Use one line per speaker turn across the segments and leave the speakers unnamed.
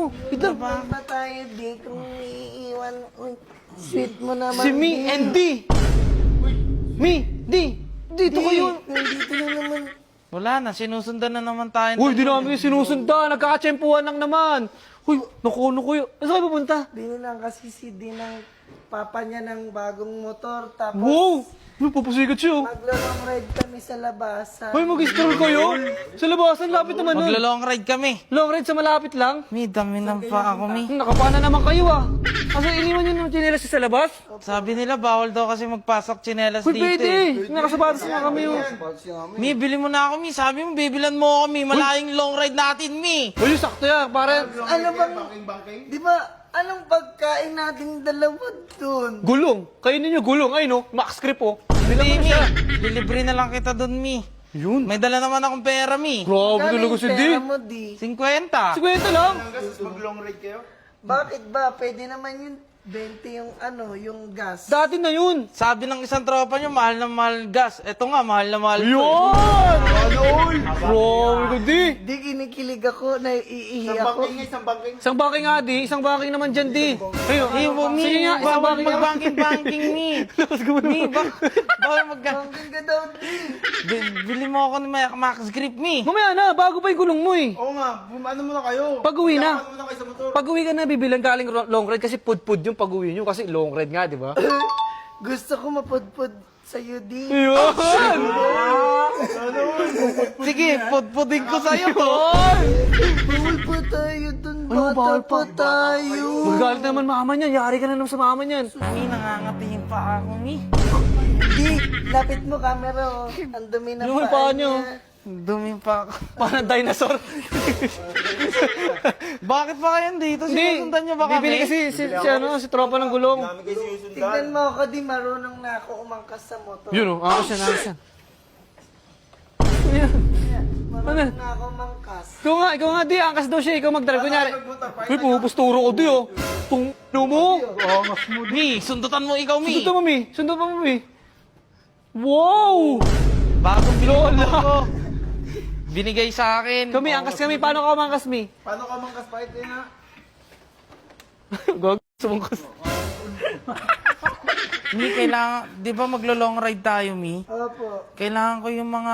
mo. Ito.
Ba tayo, di? Kung iiwan, uy, sweet mo naman.
Si Mi and D. Mi, D. Dito kayo.
Nandito na naman.
Wala na, sinusundan na naman tayo.
Uy, di namin sinusundan. Nagkakatsempuhan lang naman. Uy, naku kayo. Saan kayo pupunta?
Bili lang kasi si D ng papa niya ng bagong motor. Tapos,
Wow! Uy, papasigat siya.
maglalong ride kami sa labasan.
Uy, mag-stroll kayo? Sa labasan, lapit naman nun.
Maglo-long ride kami.
Long ride sa malapit lang.
Mi, dami ng pa ako, Mi.
Nakapana naman kayo ah. Kasi iniwan nyo ng chinelas sa labas?
Sabi nila, bawal daw kasi magpasok tsinelas
Uy,
dito
pwede
eh.
eh. Nakasabatas na kami oh.
Mi, bili mo na ako, Mi. Sabi mo, bibilan mo ako, Mi. Malayong long ride natin, Mi.
Uy, sakto yan. Para
Ano bang, di ba, anong pagkain nating dalawa dun?
gulong. Kayo ninyo gulong. Ay no, max grip oh.
Hindi,
Nilaman
Mi.
siya.
Lilibre na lang kita dun, Mi.
Yun.
May dala naman akong pera, Mi.
Grabe
Kano
talaga
yung
si D.
pera mo, D?
50.
50 lang.
Bakit ba? Pwede naman yung 20 yung ano, yung gas.
Dati na yun.
Sabi ng isang tropa nyo, mahal na mahal gas. Eto nga, mahal na mahal.
Yun! Grabe ko D.
Di kinikilig ako, naiihi ako.
Isang banking nga di. Isang banking naman dyan D. Ayun.
Eh, Mi,
Sige nga, isang
bawal
banking nga.
mag-banking-banking, Mi. Mi, bawal
Hanggang ka daw, D.
Bili mo ako ni Max Grip, Mi.
Mamaya na, bago pa yung gulong mo eh.
Oo nga, ano muna kayo?
Pag-uwi na.
Ano muna kayo sa motor?
Pag-uwi ka na, bibilang galing long ride kasi pud-pud yung pag-uwi nyo kasi long ride nga, di ba?
Gusto ko mapudpud sa'yo, D.
Yun!
Sige, pudpudin ko sa'yo to.
Bawal pa tayo dun,
Ano, bawal
bata pa tayo.
Magagalit naman mama niyan. Yari ka na naman sa mama niyan.
Mi, nangangati yung paa ko, Mi.
Di, lapit mo camera, oh. Ang dumi na
Yung
paa
paa nyo.
niya.
Dumi pa ako.
Parang dinosaur.
Bakit pa kayo dito? Sinusundan niyo ba kami?
Bibili kasi si tropa ng gulong.
Tignan mo ako, di marunong na ako umangkas sa motor.
Yun oh, angkas yan, angkas yan.
Marunong na ako umangkas.
Ikaw nga di, angkas daw siya. Ikaw mag-drive. Kunyari, uy, pumupusturo ko di oh. Tung mo.
Mi, sundutan mo ikaw, Mi.
Sundutan mo, Mi. Sundutan mo, Mi. Wow!
Bagong binili ko. Binigay sa akin.
Kami, angkas kami. Paano ka umangkas, Mi?
Paano ka mangkas pa ito na?
Gag, sumungkas.
Mi, kailangan, di ba maglo-long ride tayo, Mi?
Opo.
Kailangan ko yung mga,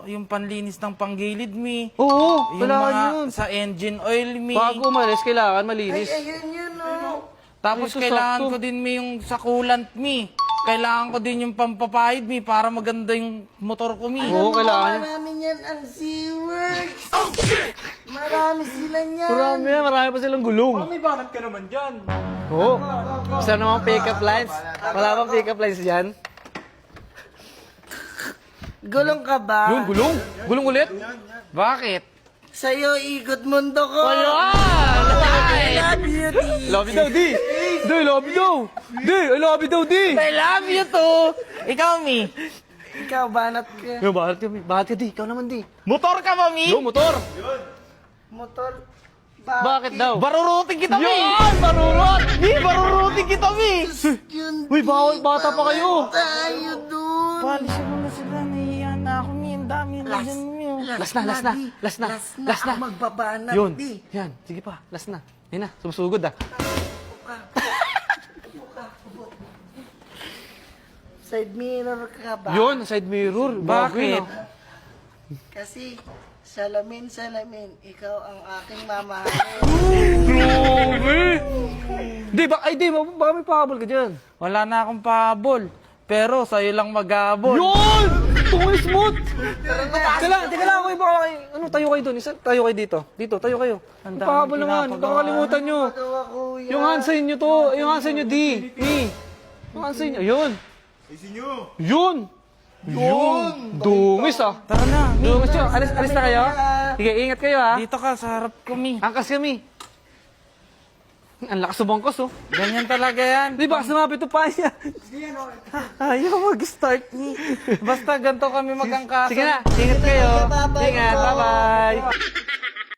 yung panlinis ng panggilid, Mi.
Oo,
Yung
kailangan
mga
yun.
sa engine oil, Mi.
Bago umalis, kailangan
Ay,
malinis.
ayun yun, oh.
Tapos
Ay,
kailangan
sakto.
ko din, Mi, yung sa coolant, Mi. Kailangan ko din yung pampapahid, Mi, para maganda yung motor ko, Mi.
Oo, kailangan.
Marami niyan ang SeaWorks. Marami sila niyan.
Marami pa silang gulong.
May banat ka naman dyan.
Oo. Isa namang pick-up lines. Wala bang pick-up lines dyan?
Gulong ka ba?
Yun, gulong. Gulong ulit.
Bakit?
Sa'yo, ikot mundo ko.
Ayan!
I love you, D.
Love you daw, di. Di, love you daw. Di, I love you daw, di.
I love you too. Ikaw, Mi.
Ikaw, banat ka.
Yo, bakit ka, Mi? Bakit ka, di? Ikaw naman, di.
Motor ka ba, Mi?
Yo, motor.
Motor.
Bakit daw?
Barurutin kita, Mi.
Yan! Marurot!
Mi, barurutin kita, Mi.
Yun,
Uy, bawal, bata pa kayo.
tayo dun.
Palisin mo na sila. Nahihiyan na ako, Mi. Ang dami na dyan, Mi.
Last na.
Last na. Ako magbabanat,
Yun.
D.
Yan, sige pa. Last na. Yan na, sumusugod ah.
Side mirror ka ba?
Yun, side mirror.
Bakit?
Bagay, ah.
Kasi, salamin, ikaw ang aking mama.
Grabe! Di, baka may pahabol ka dyan.
Wala na akong pahabol. Pero sa'yo lang maghabol.
Yun! Tungoy smooth! Teka lang, baka kayo, tayo kayo dun. Tayo kayo dito. Dito, tayo kayo.
Ang
Ang
daming
pahabol naman,
pinapagawa.
baka kalimutan nyo.
Gawa ko yan.
Yung hand sign nyo to, yung hand sign nyo, D. Mi. Yung hand sign nyo, yun.
Isin nyo.
Yun! Yun! Dungis ah.
Tara na, Mi.
Dungis yun. Alis na kayo? Sige, ingat kayo ah.
Dito ka, sa harap ko, Mi.
Angkas kami. Ang lakas sa bangkos oh.
Ganyan talaga yan.
Di ba, sumapit to pa niya.
Ayaw mag-start, Mi. Basta ganito kami magangkaso.
Sige na, ingat kayo.
Bye-bye.
Ingat, bye-bye.